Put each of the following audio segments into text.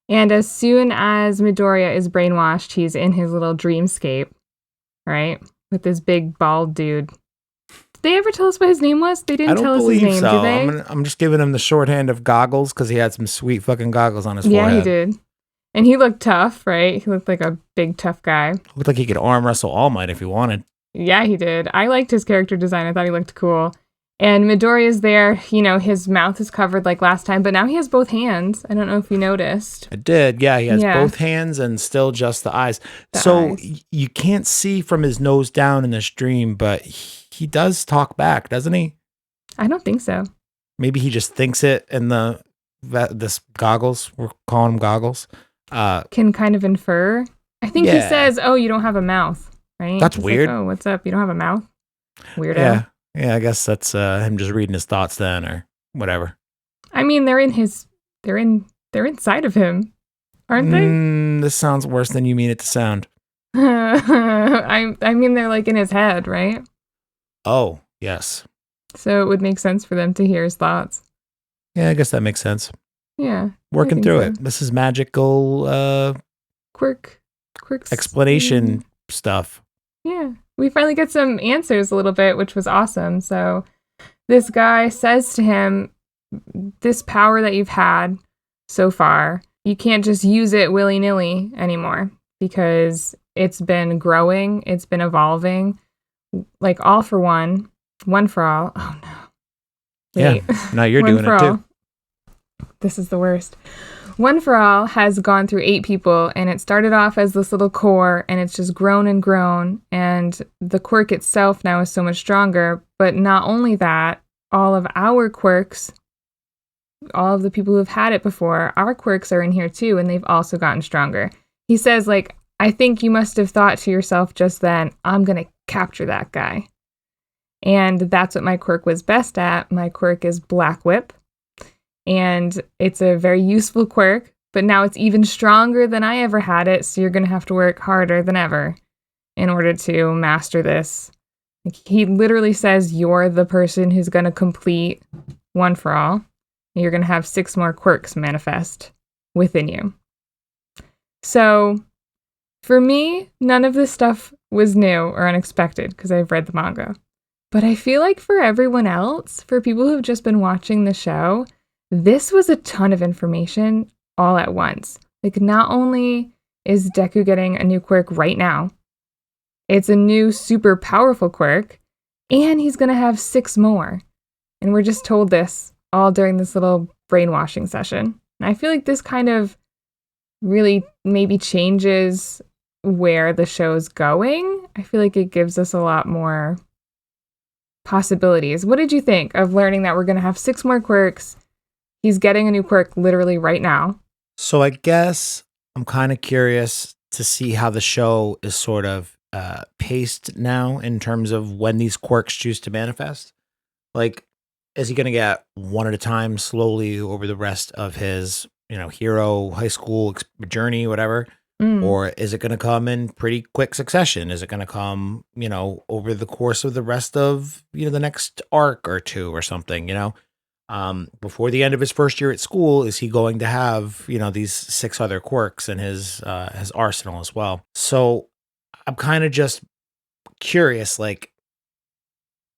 And as soon as Midoriya is brainwashed, he's in his little dreamscape, right? With this big bald dude. Did they ever tell us what his name was? They I didn't don't tell us his believe name, so. did they? I'm just giving him the shorthand of goggles because he had some sweet fucking goggles on his Yeah, he forehead. did. And he looked tough, right? He looked like a big, tough guy. Looked like he could arm wrestle All Might if he wanted. Yeah, he did. I liked his character design. I thought he looked cool. And Midoriya's there. His mouth is covered like last time, but now he has both hands. I don't know if you noticed. It did. Yeah, he has Yeah. both hands and still just the eyes. The eyes. You can't see from his nose down in this dream, but he does talk back, doesn't he? I don't think so. Maybe he just thinks it in this goggles. We're calling them goggles. Can kind of infer. I think he says, "Oh, you don't have a mouth," right? That's He's weird. Like, oh, what's up? You don't have a mouth? Weirdo. Yeah. I guess that's him just reading his thoughts then, or whatever. I mean, they're inside of him, aren't they? This sounds worse than you mean it to sound. I mean, they're like in his head, right? Oh, yes. So it would make sense for them to hear his thoughts. Yeah, I guess that makes sense. Yeah. Working through it. This is magical Quirk's explanation stuff. Yeah. We finally get some answers a little bit, which was awesome. So this guy says to him, this power that you've had so far, you can't just use it willy-nilly anymore because it's been growing, it's been evolving, like all for one for all. Oh no. Wait. Yeah, now you're doing it too. This is the worst. One for All has gone through 8 people, and it started off as this little core, and it's just grown and grown, and the quirk itself now is so much stronger. But not only that, all of our quirks, all of the people who have had it before, our quirks are in here too, and they've also gotten stronger. He says, like, I think you must have thought to yourself just then, I'm going to capture that guy. And that's what my quirk was best at. My quirk is Black Whip. And it's a very useful quirk, but now it's even stronger than I ever had it, so you're going to have to work harder than ever in order to master this. Like, he literally says you're the person who's going to complete One for All. You're going to have 6 more quirks manifest within you. So, for me, none of this stuff was new or unexpected because I've read the manga. But I feel like for everyone else, for people who've just been watching the show, this was a ton of information all at once. Like, not only is Deku getting a new quirk right now, it's a new super powerful quirk, and he's going to have 6 more. And we're just told this all during this little brainwashing session. And I feel like this kind of really maybe changes where the show's going. I feel like it gives us a lot more possibilities. What did you think of learning that we're going to have 6 more quirks? He's getting a new quirk literally right now. So I guess I'm kind of curious to see how the show is sort of paced now in terms of when these quirks choose to manifest. Like, is he going to get one at a time slowly over the rest of his, hero high school journey, whatever? Or is it going to come in pretty quick succession? Is it going to come, over the course of the rest of, the next arc or 2 or something, before the end of his first year at school, is he going to have, these 6 other quirks in his arsenal as well? So I'm kind of just curious, like,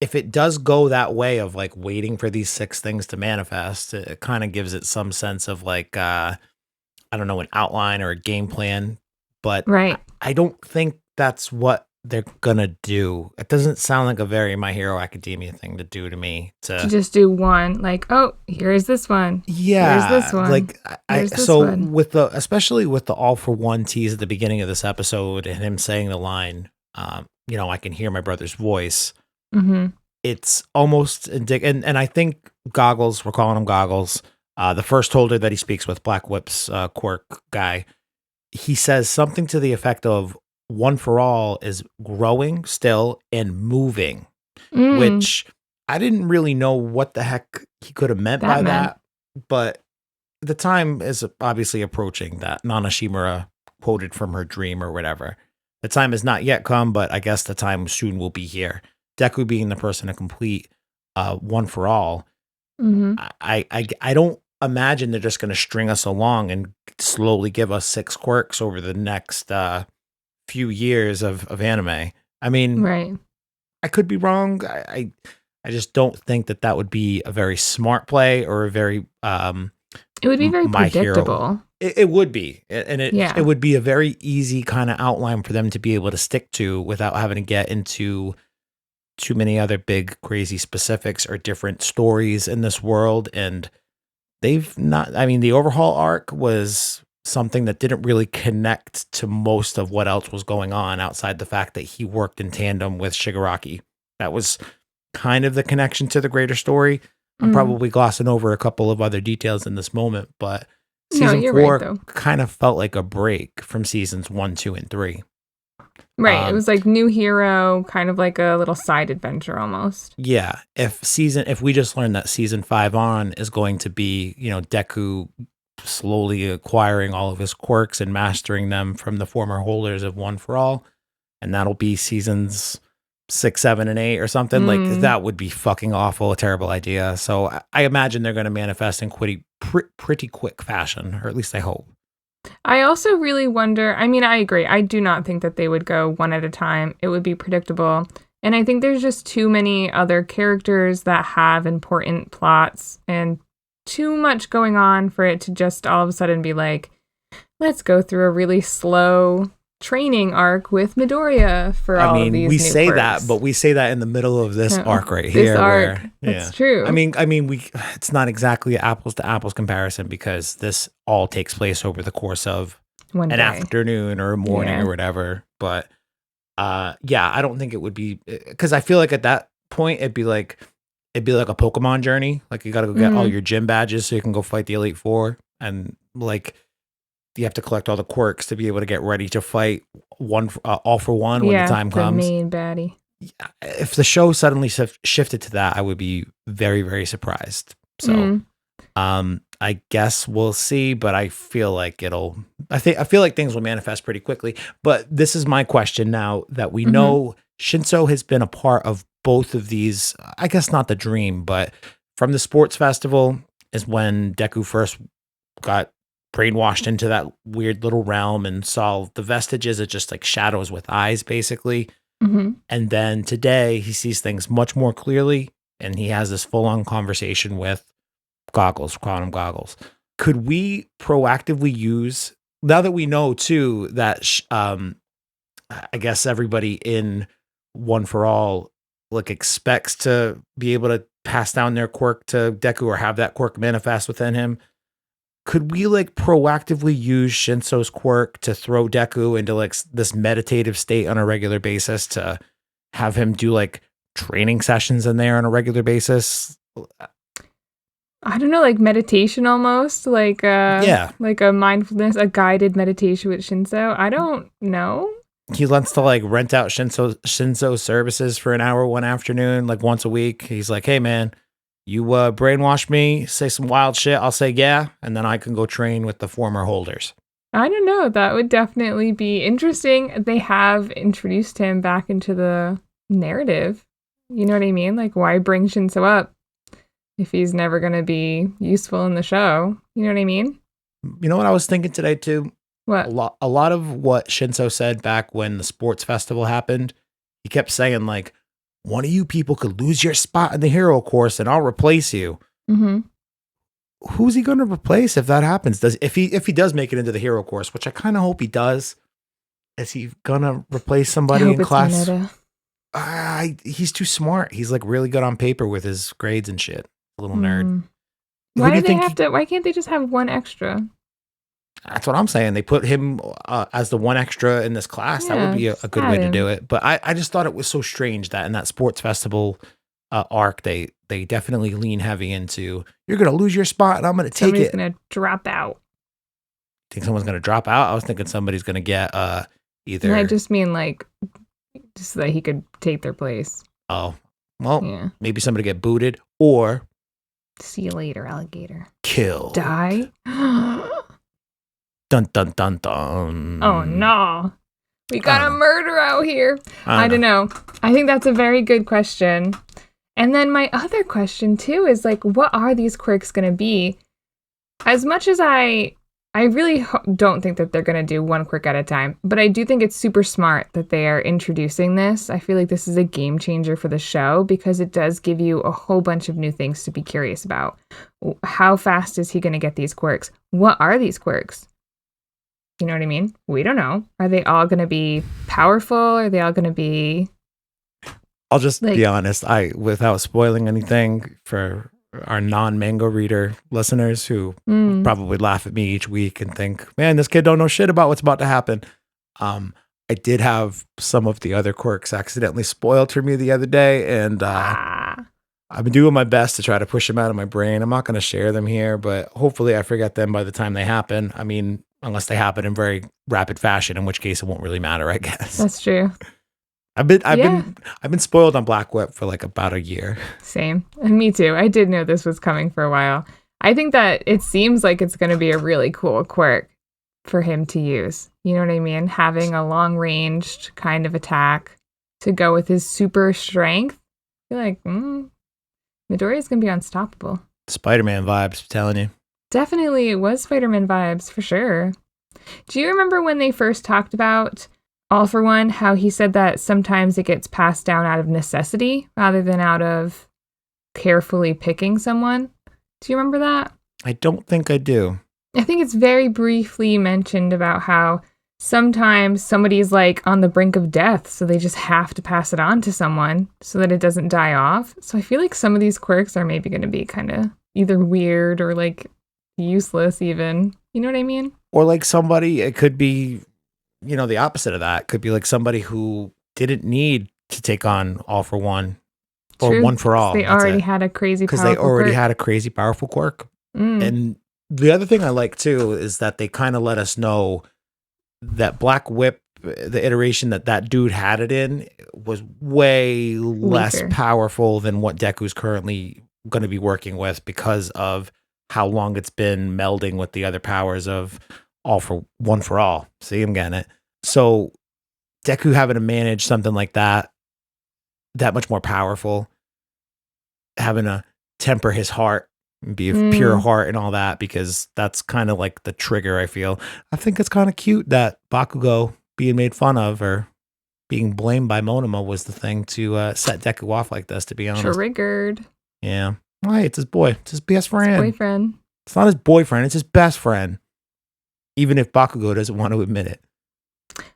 if it does go that way of like waiting for these 6 things to manifest, it kind of gives it some sense of like, I don't know, an outline or a game plan, but right. I don't think that's what they're gonna do. It doesn't sound like a very My Hero Academia thing to do to me. To just do one, like, oh, here's this one. Yeah, here's this one. Like especially with the All for One tease at the beginning of this episode and him saying the line, I can hear my brother's voice. Mm-hmm. It's almost and I think Goggles, we're calling him Goggles, the first holder that he speaks with, Black Whip's quirk guy, he says something to the effect of One for All is growing still and moving, which I didn't really know what the heck he could have meant by that, but the time is obviously approaching that Nana Shimura quoted from her dream or whatever. The time has not yet come, but I guess the time soon will be here. Deku being the person to complete One for All. Mm-hmm. I imagine they're just going to string us along and slowly give us 6 quirks over the next few years of anime. I mean, Right. I could be wrong. I just don't think that that would be a very smart play or a very It would be very my hero. predictable. It would be, and it Yeah. would be a very easy kind of outline for them to be able to stick to without having to get into too many other big crazy specifics or different stories in this world. And they've not. I mean, the overhaul arc was something that didn't really connect to most of what else was going on outside the fact that he worked in tandem with Shigaraki. That was kind of the connection to the greater story. I'm Mm. probably glossing over a couple of other details in this moment, but No, season you're right 4 though. kind of felt like a break from seasons 1, 2, and 3. Right. It Um, was like new hero, kind of like a little side adventure almost. yeah, if we just learned that season 5 on is going to be, Deku slowly acquiring all of his quirks and mastering them from the former holders of One for All, and that'll be seasons 6, 7, and 8 or something, like Mm. that would be fucking awful, a terrible idea. So I imagine they're going to manifest in pretty quick fashion, or at least I hope. I also really wonder, I mean, I agree. I do not think that they would go one at a time. It would be predictable. And I think there's just too many other characters that have important plots and too much going on for it to just all of a sudden be like, let's go through a really slow training arc with Midoriya for I all of mean, these we new say quirks. that, but we say that in the middle of this No, arc right this here. arc, Where, that's yeah. true. It's not exactly apples to apples comparison because this all takes place over the course of One an day. afternoon or a morning Yeah. or whatever. But yeah, I don't think it would be, because I feel like at that point it'd be like a Pokemon journey. Like you got to go get all Mhm. your gym badges so you can go fight the Elite Four, and like you have to collect all the quirks to be able to get ready to fight all for one when the Yeah, time the comes. main baddie. Yeah, if the show suddenly shifted to that, I would be very, very surprised. So, Mm. I guess we'll see, but I feel like I feel like things will manifest pretty quickly. But this is my question now that we Mhm. know Shinso has been a part of both of these. I guess not the dream, but from the sports festival is when Deku first got brainwashed into that weird little realm and saw the vestiges of just like shadows with eyes, basically. Mhm. And then today he sees things much more clearly and he has this full on conversation with quantum goggles. Could we proactively use, now that we know too that, I guess everybody in One for All like expects to be able to pass down their quirk to Deku or have that quirk manifest within him. Could we like proactively use Shinso's quirk to throw Deku into like this meditative state on a regular basis to have him do like training sessions in there on a regular basis? I don't know, like meditation almost, Yeah. like a mindfulness, a guided meditation with Shinso. I don't know. He wants to like rent out Shinso services for an hour one afternoon, like once a week. He's like, hey man, you brainwash me, say some wild shit, I'll say yeah, and then I can go train with the former holders. I don't know. That would definitely be interesting. They have introduced him back into the narrative. You know what I mean? Like, why bring Shinso up if he's never going to be useful in the show? You know what I mean? You know what I was thinking today too? What? A lot of what Shinso said back when the sports festival happened, he kept saying like, one of you people could lose your spot in the hero course and I'll replace you. Mm-hmm. Who's he going to replace if that happens? If he does make it into the hero course, which I kind of hope he does, is he going to replace I somebody hope in it's class? Mineta. He's too smart. He's like really good on paper with his grades and shit. A little nerd. Mm. Who Why do do you they think? have to? Why can't they just have one extra? That's what I'm saying. They put him as the one extra in this class. That would be Yeah, a good way to do it. But I just thought it was so strange that in that sports festival arc, they definitely lean heavy into, you're going to lose your spot and I'm going to take Somebody's it. gonna drop out. Think someone's going to drop out? I was thinking somebody's going to get either. And I just mean like, just so that he could take their place. Oh, well, Yeah. maybe somebody get booted or See you later, alligator. killed. Die? Dun, dun, dun, dun. Oh no. We got a know. murder out here. I don't know. I think that's a very good question. And then my other question too is like, what are these quirks going to be? As much as I really don't think that they're going to do one quirk at a time, but I do think it's super smart that they are introducing this. I feel like this is a game changer for the show because it does give you a whole bunch of new things to be curious about. How fast is he going to get these quirks? What are these quirks? You know what I mean? We don't know. Are they all going to be powerful? Are they all going to be I'll just like, be honest. Without spoiling anything for our non-mango reader listeners who probably laugh at me each week and think, man, this kid don't know shit about what's about to happen. I did have some of the other quirks accidentally spoiled for me the other day, and I've been doing my best to try to push them out of my brain. I'm not going to share them here, but hopefully I forget them by the time they happen. I mean, unless they happen in very rapid fashion, in which case it won't really matter, I guess. That's true. I've been spoiled on Black Whip for like about a year. Same. And me too. I did know this was coming for a while. I think that it seems like it's going to be a really cool quirk for him to use. You know what I mean? Having a long-ranged kind of attack to go with his super strength. I feel like Midoriya's going to be unstoppable. Spider-Man vibes, I'm telling you. Definitely, it was Spider-Man vibes for sure. Do you remember when they first talked about All for One, how he said that sometimes it gets passed down out of necessity rather than out of carefully picking someone? Do you remember that? I don't think I do. I think it's very briefly mentioned about how sometimes somebody's like on the brink of death, so they just have to pass it on to someone so that it doesn't die off. So I feel like some of these quirks are maybe going to be kind of either weird or like useless even. You know what I mean? Or like somebody, it could be, the opposite of that. It could be like somebody who didn't need to take on All for One or True, One for All. They already had a crazy powerful because they already quirk. had a crazy powerful quirk. And the other thing I like too is that they kind of let us know that Black Whip, the iteration that dude had it in, was way less powerful than what Deku's currently going to be working with because of how long it's been melding with the other powers of One for All. See, I'm getting it. So Deku having to manage something like that much more powerful, having to temper his heart and be of pure heart and all that, because that's kind of like the trigger, I feel. I think it's kind of cute that Bakugo being made fun of or being blamed by Monoma was the thing to set Deku off like this, to be honest. Triggered. Yeah. Hey, it's his boy. It's his best friend. His boyfriend. It's not his boyfriend. It's his best friend. Even if Bakugo doesn't want to admit it.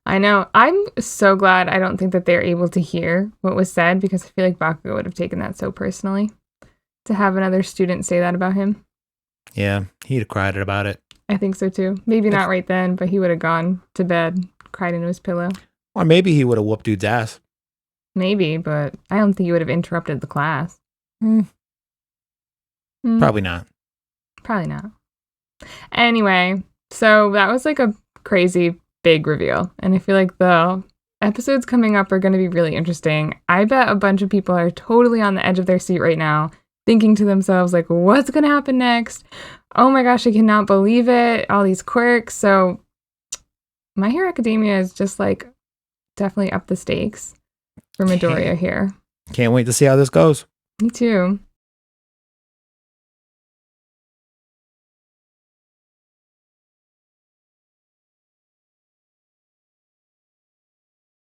I know. I'm so glad I don't think that they're able to hear what was said, because I feel like Bakugo would have taken that so personally to have another student say that about him. Yeah, he'd have cried about it. I think so too. Maybe not right then, but he would have gone to bed, cried into his pillow. Or maybe he would have whooped dude's ass. Maybe, but I don't think he would have interrupted the class. Probably not. Probably not. Anyway, so that was like a crazy big reveal. And I feel like the episodes coming up are going to be really interesting. I bet a bunch of people are totally on the edge of their seat right now, thinking to themselves, like, what's going to happen next? Oh my gosh, I cannot believe it. All these quirks. So My Hero Academia is just like definitely up the stakes for Midoriya here. Can't wait to see how this goes. Me too.